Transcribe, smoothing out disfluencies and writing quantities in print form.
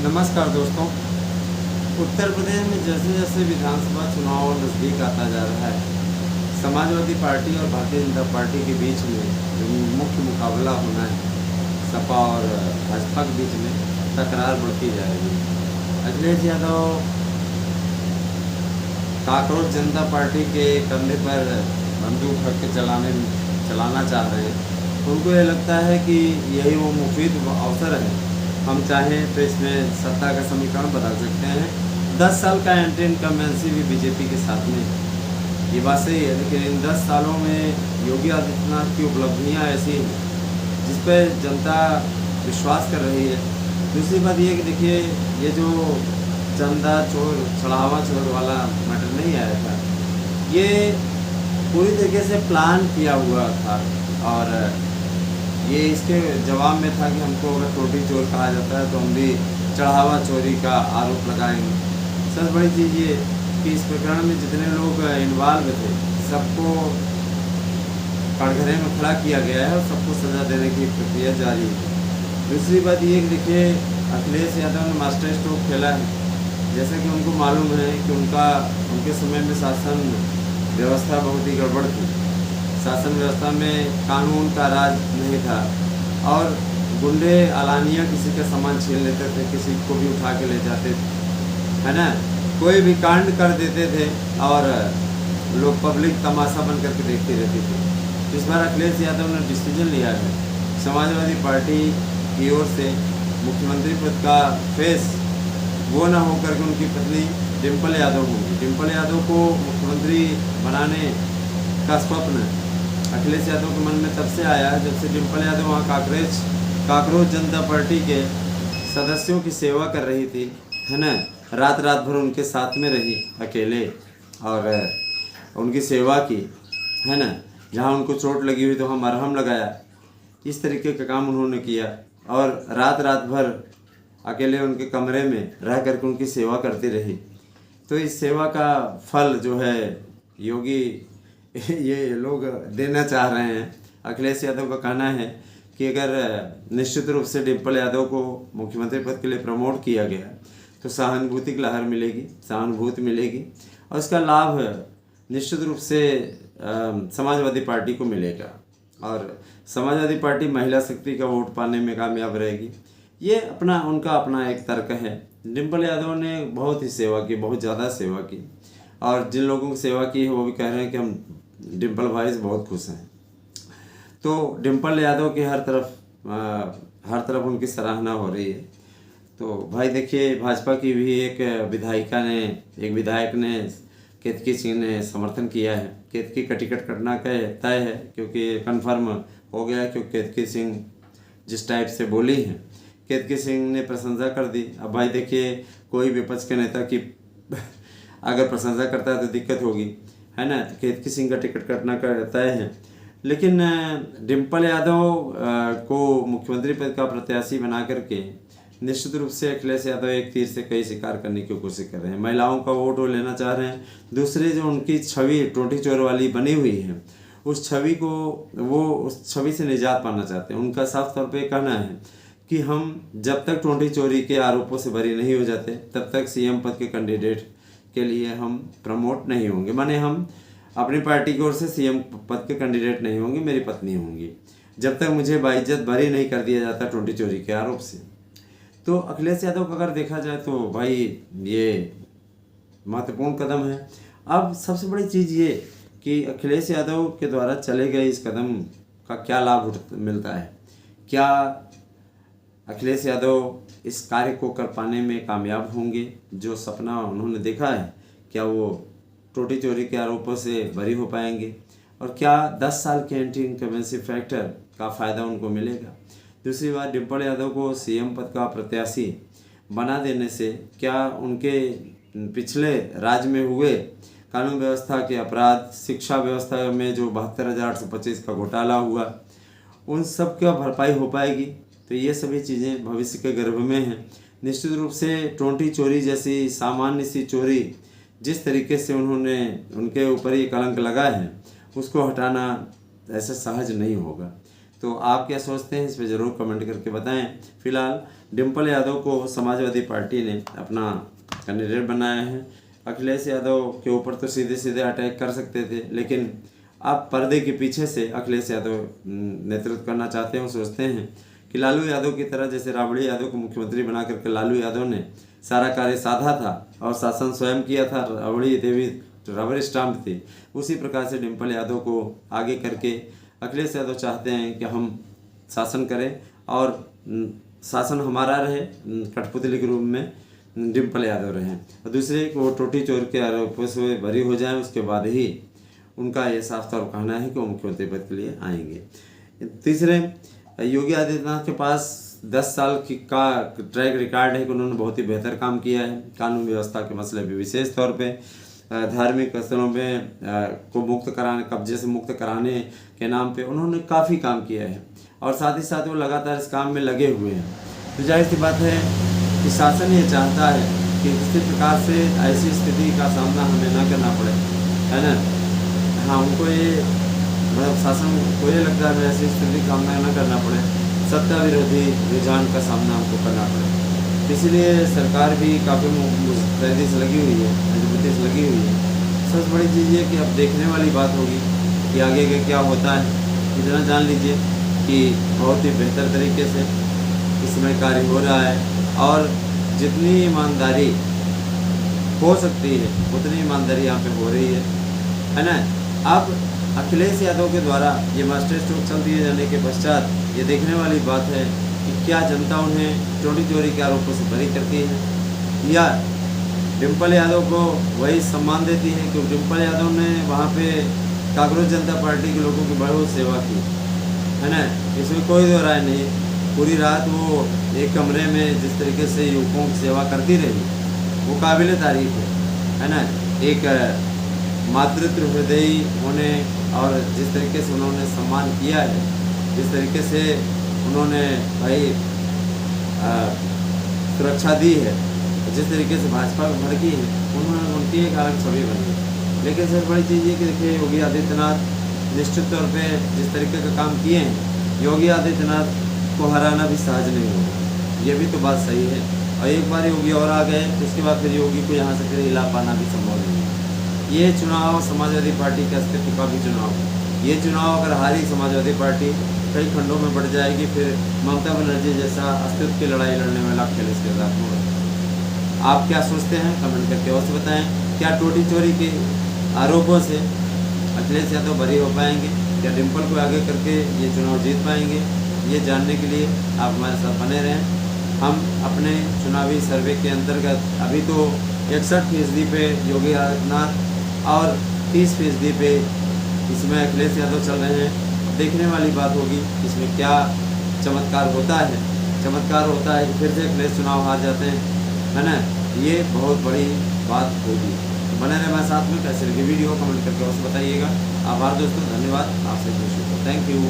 नमस्कार दोस्तों। उत्तर प्रदेश में जैसे जैसे विधानसभा चुनाव नज़दीक आता जा रहा है, समाजवादी पार्टी और भारतीय जनता पार्टी के बीच में जो मुख्य मुकाबला होना है, सपा और भाजपा के बीच में तकरार बढ़ती जा रही है। अखिलेश यादव कांकरोच जनता पार्टी के कंधे पर बंदूक रख के चलाना चाह रहे हैं। उनको ये लगता है कि यही वो मुफीद अवसर है, हम चाहें तो इसमें सत्ता का समीकरण बदल सकते हैं। 10 साल का एंटी इनकम्बेंसी भी बीजेपी के साथ में है। ये बात सही है, लेकिन इन 10 सालों में योगी आदित्यनाथ की उपलब्धियां ऐसी हैं जिस पर जनता विश्वास कर रही है। दूसरी बात ये कि देखिए, ये जो चंदा चोर चढ़ावा चोर वाला मैटर नहीं आया था, ये पूरी तरीके से प्लान किया हुआ था और ये इसके जवाब में था कि हमको अगर टोटी चोर कहा जाता है तो हम भी चढ़ावा चोरी का आरोप लगाएंगे। सबसे बड़ी चीज़ ये कि इस प्रकरण में जितने लोग इन्वॉल्व थे सबको कटघरे में खड़ा किया गया है और सबको सज़ा देने की प्रक्रिया जारी है। दूसरी बात ये कि देखिए, अखिलेश यादव ने मास्टर स्ट्रोक खेला है। जैसा कि उनको मालूम है कि उनके समय में शासन व्यवस्था बहुत ही गड़बड़ थी। शासन व्यवस्था में कानून का राज नहीं था और गुंडे अलानिया किसी का सामान छीन लेते थे, किसी को भी उठा के ले जाते थे, है ना। कोई भी कांड कर देते थे और लोग पब्लिक तमाशा बन करके देखती रहती थी। इस बार अखिलेश यादव ने डिसीजन लिया है, समाजवादी पार्टी की ओर से मुख्यमंत्री पद का फेस वो ना होकर के उनकी पत्नी डिम्पल यादव होगी। डिम्पल यादव को मुख्यमंत्री बनाने का स्वप्न अखिलेश यादव के मन में तब से आया है जब से डिम्पल यादव वहाँ कांकरोच जनता पार्टी के सदस्यों की सेवा कर रही थी, है ना। रात भर उनके साथ में रही अकेले और उनकी सेवा की, है ना। जहाँ उनको चोट लगी हुई तो वहाँ मरहम लगाया। इस तरीके का काम उन्होंने किया और रात भर अकेले उनके कमरे में रह करके उनकी सेवा करती रही। तो इस सेवा का फल जो है योगी ये लोग देना चाह रहे हैं। अखिलेश यादव का कहना है कि अगर निश्चित रूप से डिम्पल यादव को मुख्यमंत्री पद के लिए प्रमोट किया गया तो सहानुभूति की लहर मिलेगी, सहानुभूति मिलेगी और इसका लाभ निश्चित रूप से समाजवादी पार्टी को मिलेगा और समाजवादी पार्टी महिला शक्ति का वोट पाने में कामयाब रहेगी। ये उनका अपना एक तर्क है। डिम्पल यादव ने बहुत ही सेवा की, बहुत ज़्यादा सेवा की और जिन लोगों की सेवा की है वो भी कह रहे हैं कि हम डिम्पल भाई से बहुत खुश हैं। तो डिम्पल यादव की हर तरफ उनकी सराहना हो रही है। तो भाई देखिए, भाजपा की भी एक विधायक ने केतकी सिंह ने समर्थन किया है। केतकी का टिकट कटना तय है क्योंकि कन्फर्म हो गया, क्योंकि केतकी सिंह जिस टाइप से बोली हैं, केतकी सिंह ने प्रशंसा कर दी। अब भाई देखिए, कोई विपक्ष के नेता की अगर प्रशंसा करता है तो दिक्कत होगी, है ना। तो केतकी सिंह का टिकट कटना तय है, लेकिन डिम्पल यादव को मुख्यमंत्री पद का प्रत्याशी बना करके निश्चित रूप से अखिलेश यादव एक तीर से कई शिकार करने की कोशिश कर रहे हैं। महिलाओं का वोट वो लेना चाह रहे हैं। दूसरे जो उनकी छवि टोटी चोर वाली बनी हुई है, उस छवि से निजात पाना चाहते हैं। उनका साफ तौर पे कहना है कि हम जब तक टोटी चोरी के आरोपों से बरी नहीं हो जाते तब तक सीएम पद के कैंडिडेट के लिए हम प्रमोट नहीं होंगे। माने हम अपनी पार्टी की ओर से सीएम पद के कैंडिडेट नहीं होंगे, मेरी पत्नी होंगी, जब तक मुझे बाइज्जत बरी नहीं कर दिया जाता टोटी चोरी के आरोप से। तो अखिलेश यादव को अगर देखा जाए तो भाई ये महत्वपूर्ण कदम है। अब सबसे बड़ी चीज़ ये कि अखिलेश यादव के द्वारा चले गए इस कदम का क्या लाभ मिलता है, क्या अखिलेश यादव इस कार्य को कर पाने में कामयाब होंगे। जो सपना उन्होंने देखा है, क्या वो टोटी चोरी के आरोपों से बरी हो पाएंगे और क्या 10 साल के एंटी इनकम्बेंसी फैक्टर का फ़ायदा उनको मिलेगा। दूसरी बात, डिम्पल यादव को सीएम पद का प्रत्याशी बना देने से क्या उनके पिछले राज्य में हुए कानून व्यवस्था के अपराध, शिक्षा व्यवस्था में जो 72,825 का घोटाला हुआ, उन सब का भरपाई हो पाएगी। तो ये सभी चीज़ें भविष्य के गर्भ में हैं। निश्चित रूप से टोटी चोरी जैसी सामान्य सी चोरी जिस तरीके से उनके ऊपर ये कलंक लगा है, उसको हटाना ऐसा सहज नहीं होगा। तो आप क्या सोचते हैं इस पर ज़रूर कमेंट करके बताएं। फिलहाल डिम्पल यादव को समाजवादी पार्टी ने अपना कैंडिडेट बनाया है। अखिलेश यादव के ऊपर तो सीधे सीधे अटैक कर सकते थे, लेकिन अब पर्दे के पीछे से अखिलेश यादव नेतृत्व करना चाहते हैं। सोचते हैं कि लालू यादव की तरह, जैसे राबड़ी यादव को मुख्यमंत्री बना करके लालू यादव ने सारा कार्य साधा था और शासन स्वयं किया था, राबड़ी देवी रबर स्टाम्प थी, उसी प्रकार से डिम्पल यादव को आगे करके अखिलेश यादव चाहते हैं कि हम शासन करें और शासन हमारा रहे, कठपुतली के रूप में डिम्पल यादव रहें, और दूसरे को टोटी चोर के आरोपों से बरी हो जाएं, उसके बाद ही उनका ये साफ तौर कहना है कि वो मुख्यमंत्री पद के लिए आएंगे। तीसरे, योगी आदित्यनाथ के पास 10 साल का ट्रैक रिकॉर्ड है कि उन्होंने बहुत ही बेहतर काम किया है। कानून व्यवस्था के मसले पे विशेष तौर पे, धार्मिक स्थलों में को मुक्त कराने, कब्जे से मुक्त कराने के नाम पे उन्होंने काफ़ी काम किया है और साथ ही साथ वो लगातार इस काम में लगे हुए हैं। तो जाहिर सी बात है कि शासन ये चाहता है कि किसी प्रकार से ऐसी स्थिति का सामना हमें ना करना पड़े, है ना। हाँ, उनको ये मतलब शासन को ये लगता है ऐसी स्थिति का सामना न करना पड़े, सत्ता विरोधी रुझान का सामना हमको करना पड़े। इसीलिए सरकार भी काफ़ी मुस्तैदी से लगी हुई है, मजबूती से लगी हुई है। सबसे बड़ी चीज़ ये कि अब देखने वाली बात होगी कि आगे का क्या होता है। इतना जान लीजिए कि बहुत ही बेहतर तरीके से इसमें कार्य हो रहा है और जितनी ईमानदारी हो सकती है उतनी ईमानदारी यहाँ पे हो रही है ना। अब अखिलेश यादव के द्वारा ये मास्टर स्ट्रोक चल दिए जाने के पश्चात ये देखने वाली बात है कि क्या जनता उन्हें चोरी चोरी के आरोपों से बरी करती है या डिम्पल यादव को वही सम्मान देती है, क्योंकि डिम्पल यादव ने वहाँ पे कांग्रेस जनता पार्टी के लोगों की बहुत सेवा की, है ना। इसमें कोई दो राय नहीं। पूरी रात वो एक कमरे में जिस तरीके से युवकों की सेवा करती रही वो काबिल तारीफ है ना। एक मातृत्व हृदयी होने और जिस तरीके से उन्होंने सम्मान किया है, जिस तरीके से उन्होंने भाई सुरक्षा दी है, जिस तरीके से भाजपा को भड़की है, उन्होंने उनकी एक अलग छवि बनी। लेकिन सबसे बड़ी चीज़ ये कि देखिए योगी आदित्यनाथ निश्चित तौर पे जिस तरीके का काम किए हैं, योगी आदित्यनाथ को हराना भी सहज नहीं होगा, ये भी तो बात सही है। और एक बार योगी और आ गए तो उसके बाद फिर योगी को यहाँ से फिर हिला पाना भी संभव नहीं है। ये चुनाव समाजवादी पार्टी के अस्तित्व का भी चुनाव है। ये चुनाव अगर हारी समाजवादी पार्टी कई खंडों में बढ़ जाएगी, फिर ममता बनर्जी जैसा अस्तित्व की लड़ाई लड़ने वाला खेल इसके साथ होगा। आप क्या सोचते हैं कमेंट करके अवश्य बताएं। क्या टोटी चोरी के आरोपों से अखिलेश यादव बरी हो पाएंगे या डिम्पल को आगे करके ये चुनाव जीत पाएंगे? ये जानने के लिए आप हमारे साथ बने रहें। हम अपने चुनावी सर्वे के अंतर्गत अभी तो 61% पे योगी आदित्यनाथ और 30% पे इसमें अखिलेश यादव चल रहे हैं। देखने वाली बात होगी इसमें क्या चमत्कार होता है। चमत्कार होता है कि फिर से अखिलेश चुनाव हार जाते हैं, है ना। ये बहुत बड़ी बात होगी। तो बने रहे हमारे साथ में। कैसे लगी वीडियो कमेंट करके अवश्य बताइएगा। आभार दोस्तों, धन्यवाद। आपसे खुश हूँ। Thank you.